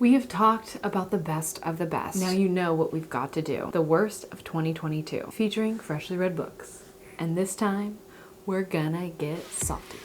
We have talked about the best of the best. Now you know what we've got to do. The worst of 2022, featuring freshly read books. And this time, we're gonna get salty.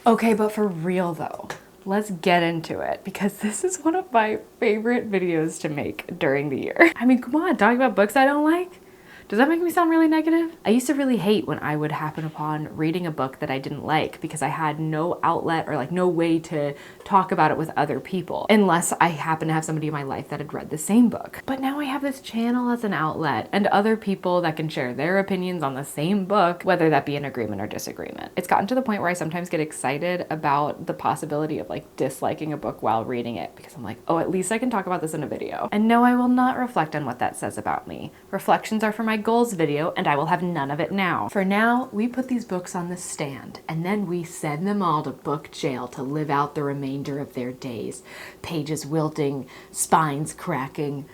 Okay, but for real though, let's get into it because this is one of my favorite videos to make during the year. I mean, come on, talking about books I don't like? Does that make me sound really negative? I used to really hate when I would happen upon reading a book that I didn't like because I had no outlet or like no way to talk about it with other people unless I happen to have somebody in my life that had read the same book. But now I have this channel as an outlet and other people that can share their opinions on the same book, whether that be an agreement or disagreement. It's gotten to the point where I sometimes get excited about the possibility of like disliking a book while reading it because I'm like, oh, at least I can talk about this in a video. And no, I will not reflect on what that says about me. Reflections are for my goals video and I will have none of it now. For now, we put these books on the stand and then we send them all to book jail to live out the remainder of their days. Pages wilting, spines cracking,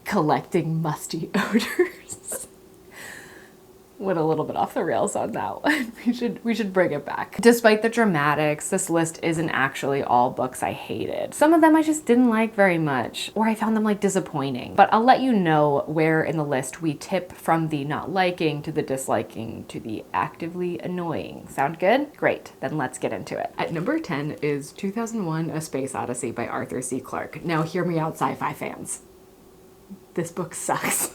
collecting musty odors. Went a little bit off the rails on that one. We should bring it back. Despite the dramatics, this list isn't actually all books I hated. Some of them I just didn't like very much, or I found them like disappointing. But I'll let you know where in the list we tip from the not liking to the disliking to the actively annoying. Sound good? Great, then let's get into it. At number 10 is 2001: A Space Odyssey by Arthur C. Clarke. Now hear me out, sci-fi fans. This book sucks.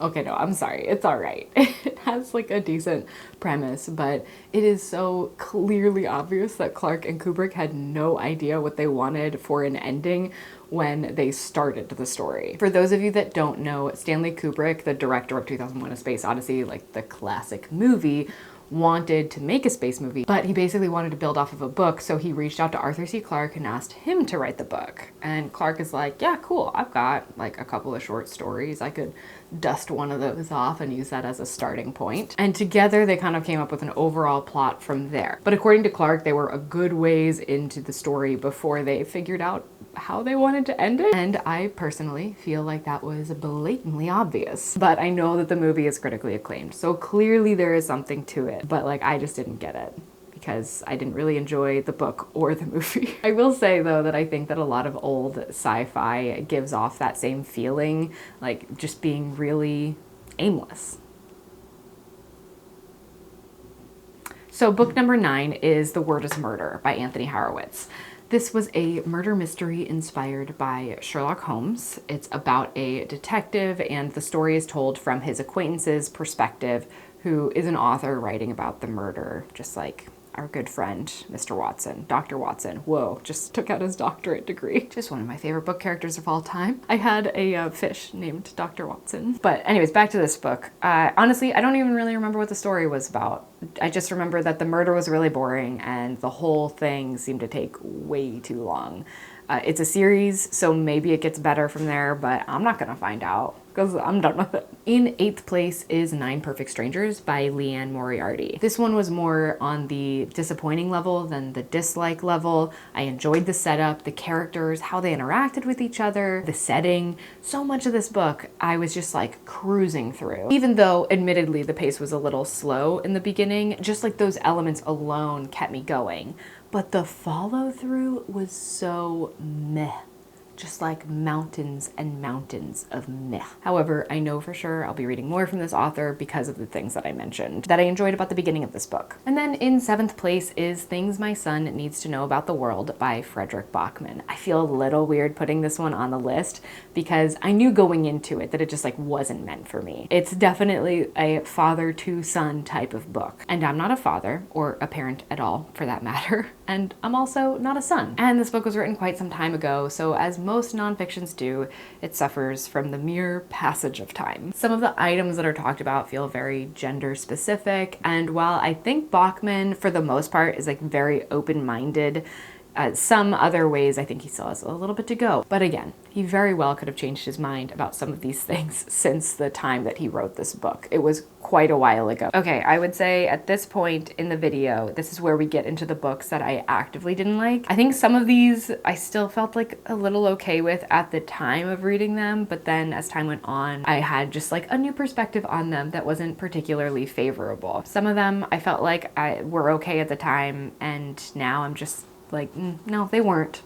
Okay, no, I'm sorry. It's all right. It has like a decent premise, but it is so clearly obvious that Clarke and Kubrick had no idea what they wanted for an ending when they started the story. For those of you that don't know, Stanley Kubrick, the director of 2001: A Space Odyssey, like the classic movie, wanted to make a space movie, but he basically wanted to build off of a book, so he reached out to Arthur C. Clarke and asked him to write the book. And Clarke is like, yeah, cool, I've got like a couple of short stories. I could dust one of those off and use that as a starting point. And together they kind of came up with an overall plot from there. But according to Clarke, they were a good ways into the story before they figured out how they wanted to end it. And I personally feel like that was blatantly obvious. But I know that the movie is critically acclaimed, so clearly there is something to it. But like, I just didn't get it because I didn't really enjoy the book or the movie. I will say though that I think that a lot of old sci-fi gives off that same feeling, like just being really aimless. So book number 9 is The Word is Murder by Anthony Horowitz. This was a murder mystery inspired by Sherlock Holmes. It's about a detective and the story is told from his acquaintance's perspective, who is an author writing about the murder, just like our good friend, Mr. Watson, Dr. Watson. Whoa, just took out his doctorate degree. Just one of my favorite book characters of all time. I had a fish named Dr. Watson. But anyways, back to this book. Honestly, I don't even really remember what the story was about. I just remember that the murder was really boring and the whole thing seemed to take way too long. It's a series, so maybe it gets better from there, but I'm not gonna find out because I'm done with it. In 8th place is 9 Perfect Strangers by Leanne Moriarty. This one was more on the disappointing level than the dislike level. I enjoyed the setup, the characters, how they interacted with each other, the setting. So much of this book I was just like cruising through. Even though admittedly the pace was a little slow in the beginning, just like those elements alone kept me going. But the follow through was so meh. Just like mountains and mountains of meh. However, I know for sure I'll be reading more from this author because of the things that I mentioned that I enjoyed about the beginning of this book. And then in 7th place is Things My Son Needs to Know About the World by Frederick Bachman. I feel a little weird putting this one on the list because I knew going into it that it just like wasn't meant for me. It's definitely a father to son type of book. And I'm not a father or a parent at all for that matter. And I'm also not a son. And this book was written quite some time ago, so as most nonfictions do, it suffers from the mere passage of time. Some of the items that are talked about feel very gender specific, and while I think Bachman, for the most part, is like very open-minded, some other ways I think he still has a little bit to go. But again, he very well could have changed his mind about some of these things since the time that he wrote this book. It was quite a while ago. Okay, I would say at this point in the video, this is where we get into the books that I actively didn't like. I think some of these I still felt like a little okay with at the time of reading them, but then as time went on, I had just like a new perspective on them that wasn't particularly favorable. Some of them I felt like were okay at the time, and now I'm just like, no, they weren't.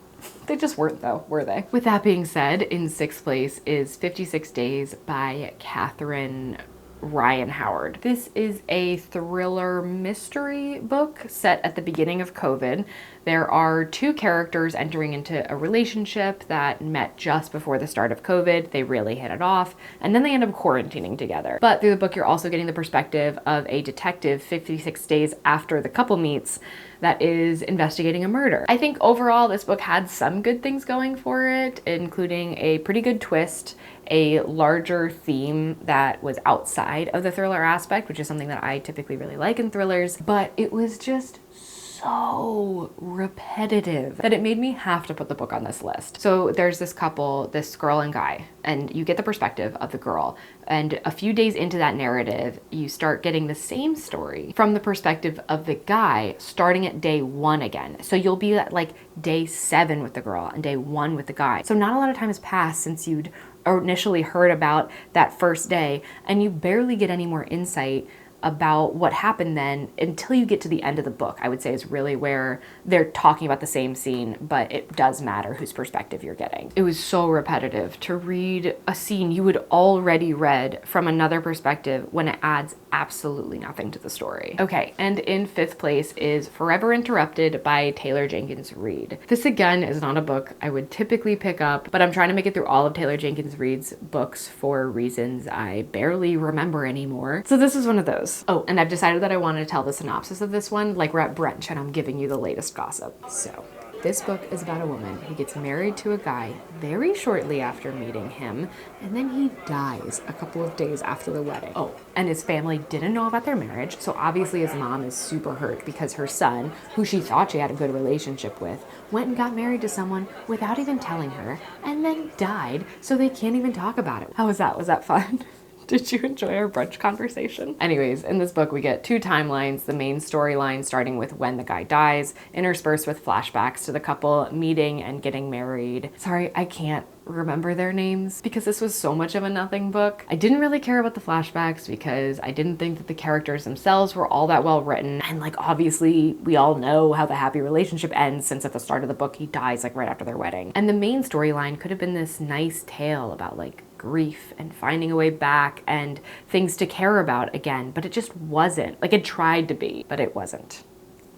They just weren't though, were they? With that being said, in sixth place is 56 Days by Catherine Ryan Howard. This is a thriller mystery book set at the beginning of COVID. There are two characters entering into a relationship that met just before the start of COVID. They really hit it off, and then they end up quarantining together. But through the book, you're also getting the perspective of a detective 56 days after the couple meets that is investigating a murder. I think overall this book had some good things going for it, including a pretty good twist, a larger theme that was outside of the thriller aspect, which is something that I typically really like in thrillers, but it was just so repetitive that it made me have to put the book on this list. So there's this couple, this girl and guy, and you get the perspective of the girl. And a few days into that narrative, you start getting the same story from the perspective of the guy starting at day 1 again. So you'll be at like day 7 with the girl and day 1 with the guy. So not a lot of time has passed since you'd initially heard about that first day, and you barely get any more insight about what happened then until you get to the end of the book. I would say is really where they're talking about the same scene, but it does matter whose perspective you're getting. It was so repetitive to read a scene you had already read from another perspective when it adds absolutely nothing to the story. Okay, and in 5th place is Forever Interrupted by Taylor Jenkins Reid. This again is not a book I would typically pick up, but I'm trying to make it through all of Taylor Jenkins Reid's books for reasons I barely remember anymore. So this is one of those. Oh, and I've decided that I want to tell the synopsis of this one like we're at brunch and I'm giving you the latest gossip. So this book is about a woman who gets married to a guy very shortly after meeting him, and then he dies a couple of days after the wedding. Oh, and his family didn't know about their marriage, so obviously his mom is super hurt because her son, who she thought she had a good relationship with, went and got married to someone without even telling her, and then died, so they can't even talk about it. How was that? Was that fun? Did you enjoy our brunch conversation? Anyways, in this book, we get 2 timelines, the main storyline starting with when the guy dies, interspersed with flashbacks to the couple meeting and getting married. Sorry, I can't remember their names because this was so much of a nothing book. I didn't really care about the flashbacks because I didn't think that the characters themselves were all that well written. And like, obviously we all know how the happy relationship ends since at the start of the book, he dies like right after their wedding. And the main storyline could have been this nice tale about like grief and finding a way back and things to care about again, but it just wasn't. Like it tried to be, but it wasn't,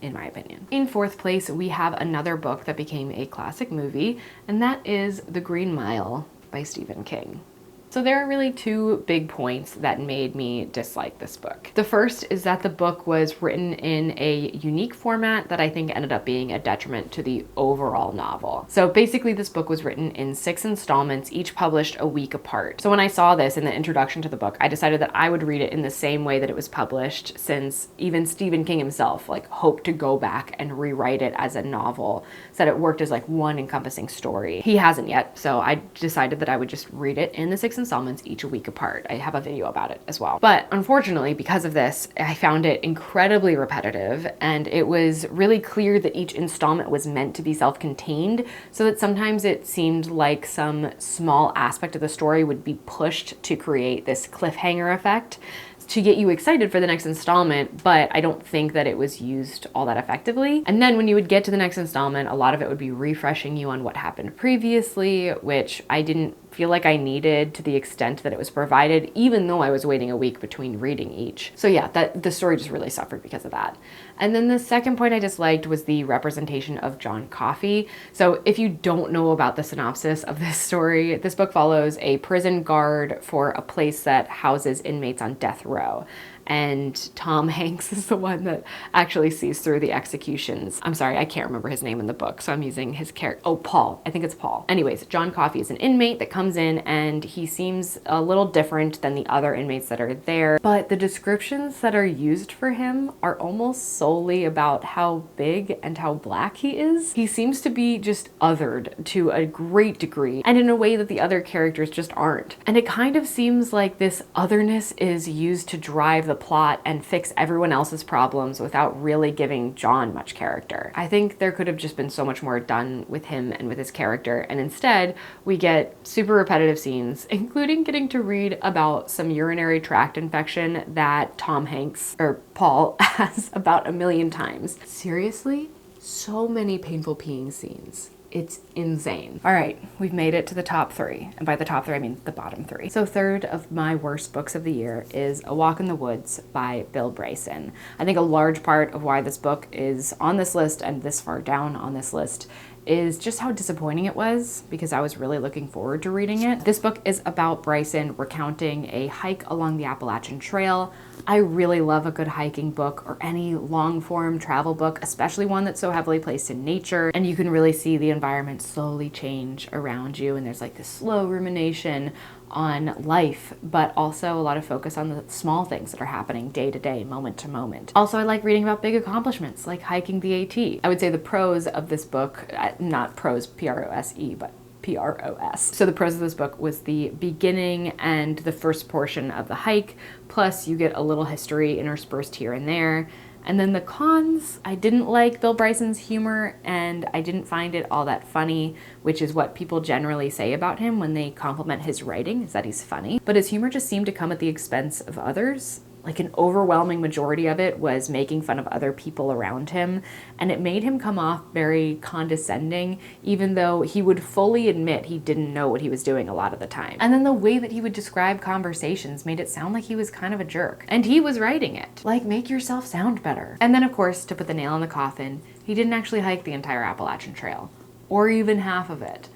in my opinion. In 4th place, we have another book that became a classic movie, and that is The Green Mile by Stephen King. So there are really 2 big points that made me dislike this book. The first is that the book was written in a unique format that I think ended up being a detriment to the overall novel. So basically this book was written in 6 installments, each published a week apart. So when I saw this in the introduction to the book, I decided that I would read it in the same way that it was published, since even Stephen King himself like hoped to go back and rewrite it as a novel, said it worked as like one encompassing story. He hasn't yet, so I decided that I would just read it in the 6 installments, each a week apart. I have a video about it as well. But unfortunately, because of this, I found it incredibly repetitive, and it was really clear that each installment was meant to be self-contained, so that sometimes it seemed like some small aspect of the story would be pushed to create this cliffhanger effect to get you excited for the next installment, but I don't think that it was used all that effectively. And then when you would get to the next installment, a lot of it would be refreshing you on what happened previously, which I didn't feel like I needed to the extent that it was provided, even though I was waiting a week between reading each. So yeah, the story just really suffered because of that. And then the second point I disliked was the representation of John Coffey. So if you don't know about the synopsis of this story, this book follows a prison guard for a place that houses inmates on death row. And Tom Hanks is the one that actually sees through the executions. I'm sorry, I can't remember his name in the book, so I'm using his character. Oh, Paul. I think it's Paul. Anyways, John Coffey is an inmate that comes in, and he seems a little different than the other inmates that are there. But the descriptions that are used for him are almost solely about how big and how black he is. He seems to be just othered to a great degree, and in a way that the other characters just aren't. And it kind of seems like this otherness is used to drive the plot and fix everyone else's problems without really giving John much character. I think there could have just been so much more done with him and with his character, and instead we get super repetitive scenes, including getting to read about some urinary tract infection that Tom Hanks, or Paul, has about 1,000,000 times. Seriously? So many painful peeing scenes. It's insane. All right, we've made it to the top 3. And by the top 3, I mean the bottom 3. So third of my worst books of the year is A Walk in the Woods by Bill Bryson. I think a large part of why this book is on this list and this far down on this list is just how disappointing it was, because I was really looking forward to reading it. This book is about Bryson recounting a hike along the Appalachian Trail. I really love a good hiking book or any long form travel book, especially one that's so heavily placed in nature and you can really see the environment slowly change around you, and there's like this slow rumination on life, but also a lot of focus on the small things that are happening day to day, moment to moment. Also, I like reading about big accomplishments like hiking the AT. I would say the prose of this book, not prose, P-R-O-S-E, but P-R-O-S. So the prose of this book was the beginning and the first portion of the hike, plus you get a little history interspersed here and there. And then the cons, I didn't like Bill Bryson's humor and I didn't find it all that funny, which is what people generally say about him when they compliment his writing, is that he's funny. But his humor just seemed to come at the expense of others. Like an overwhelming majority of it was making fun of other people around him, and it made him come off very condescending, even though he would fully admit he didn't know what he was doing a lot of the time. And then the way that he would describe conversations made it sound like he was kind of a jerk. And he was writing it. Like, make yourself sound better. And then, of course, to put the nail in the coffin, he didn't actually hike the entire Appalachian Trail, or even half of it.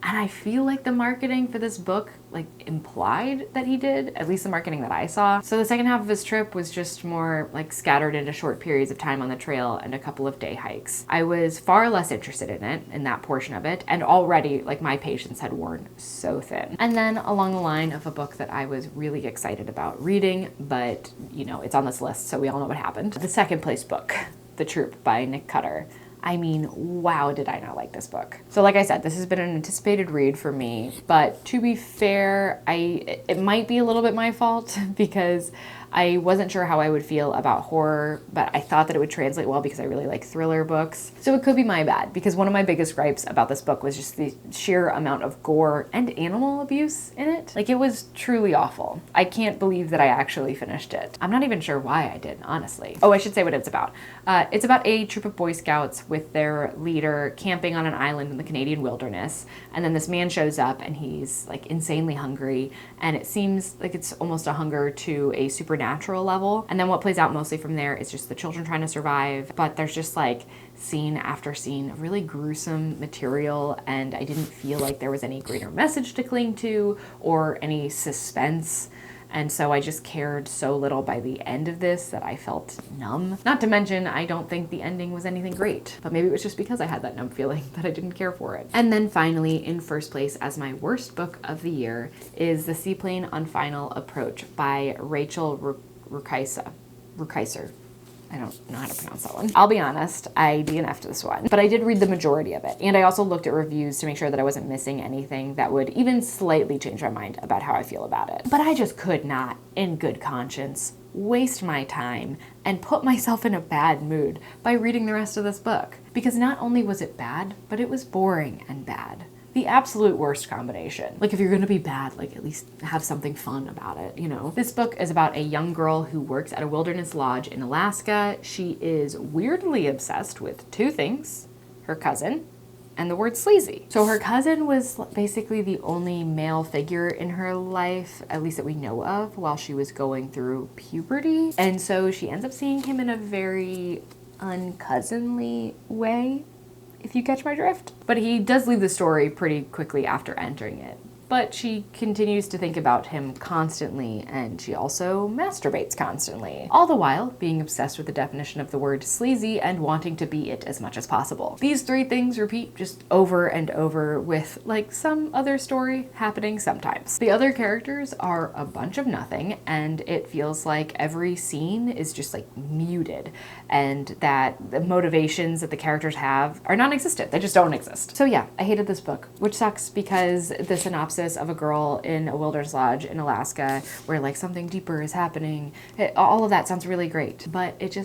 And I feel like the marketing for this book like implied that he did, at least the marketing that I saw. So the second half of his trip was just more like scattered into short periods of time on the trail and a couple of day hikes. I was far less interested in it, in that portion of it, and already like my patience had worn so thin. And then along the line of a book that I was really excited about reading, but you know, it's on this list, so we all know what happened. The second place book, The Troop by Nick Cutter. I mean, wow, did I not like this book. So like I said, this has been an anticipated read for me, but to be fair, it might be a little bit my fault because I wasn't sure how I would feel about horror, but I thought that it would translate well because I really like thriller books. So it could be my bad, because one of my biggest gripes about this book was just the sheer amount of gore and animal abuse in it. Like, it was truly awful. I can't believe that I actually finished it. I'm not even sure why I did, honestly. Oh, I should say what it's about. It's about a troop of Boy Scouts with their leader camping on an island in the Canadian wilderness, and then this man shows up and he's like insanely hungry, and it seems like it's almost a hunger to a supernatural level. And then what plays out mostly from there is just the children trying to survive, but there's just like scene after scene of really gruesome material, and I didn't feel like there was any greater message to cling to or any suspense. And so I just cared so little by the end of this that I felt numb. Not to mention, I don't think the ending was anything great, but maybe it was just because I had that numb feeling that I didn't care for it. And then finally, in first place as my worst book of the year is The Seaplane on Final Approach by Rachel Rukeyser. I don't know how to pronounce that one. I'll be honest, I DNF'd this one, but I did read the majority of it. And I also looked at reviews to make sure that I wasn't missing anything that would even slightly change my mind about how I feel about it. But I just could not, in good conscience, waste my time and put myself in a bad mood by reading the rest of this book. Because not only was it bad, but it was boring and bad. The absolute worst combination. Like, if you're gonna be bad, like, at least have something fun about it, you know? This book is about a young girl who works at a wilderness lodge in Alaska. She is weirdly obsessed with two things: her cousin and the word sleazy. So her cousin was basically the only male figure in her life, at least that we know of, while she was going through puberty. And so she ends up seeing him in a very uncousinly way, if you catch my drift. But he does leave the story pretty quickly after entering it. But she continues to think about him constantly, and she also masturbates constantly, all the while being obsessed with the definition of the word sleazy and wanting to be it as much as possible. These three things repeat just over and over, with like some other story happening sometimes. The other characters are a bunch of nothing, and it feels like every scene is just like muted, and that the motivations that the characters have are non-existent. They just don't exist. So yeah, I hated this book, which sucks because the synopsis of a girl in a wilderness lodge in Alaska where like something deeper is happening, all of that sounds really great, but it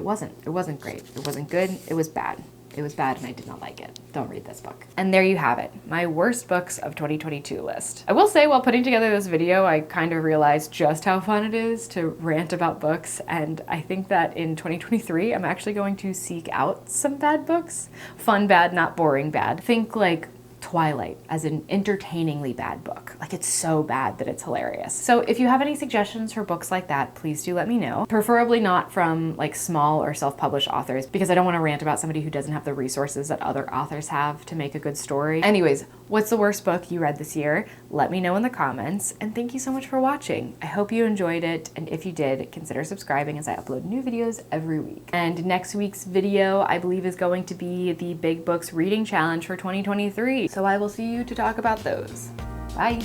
wasn't great. It wasn't good. It was bad. It was bad and I did not like it. Don't read this book. And there you have it, my worst books of 2022 list. I will say, while putting together this video, I kind of realized just how fun it is to rant about books, and I think that in 2023, I'm actually going to seek out some bad books. Fun bad, not boring bad. Think like Twilight as an entertainingly bad book. Like, it's so bad that it's hilarious. So if you have any suggestions for books like that, please do let me know. Preferably not from like small or self-published authors, because I don't want to rant about somebody who doesn't have the resources that other authors have to make a good story. Anyways, what's the worst book you read this year? Let me know in the comments, and thank you so much for watching. I hope you enjoyed it, and if you did, consider subscribing as I upload new videos every week. And next week's video, I believe, is going to be the Big Books Reading Challenge for 2023. So I will see you to talk about those. Bye.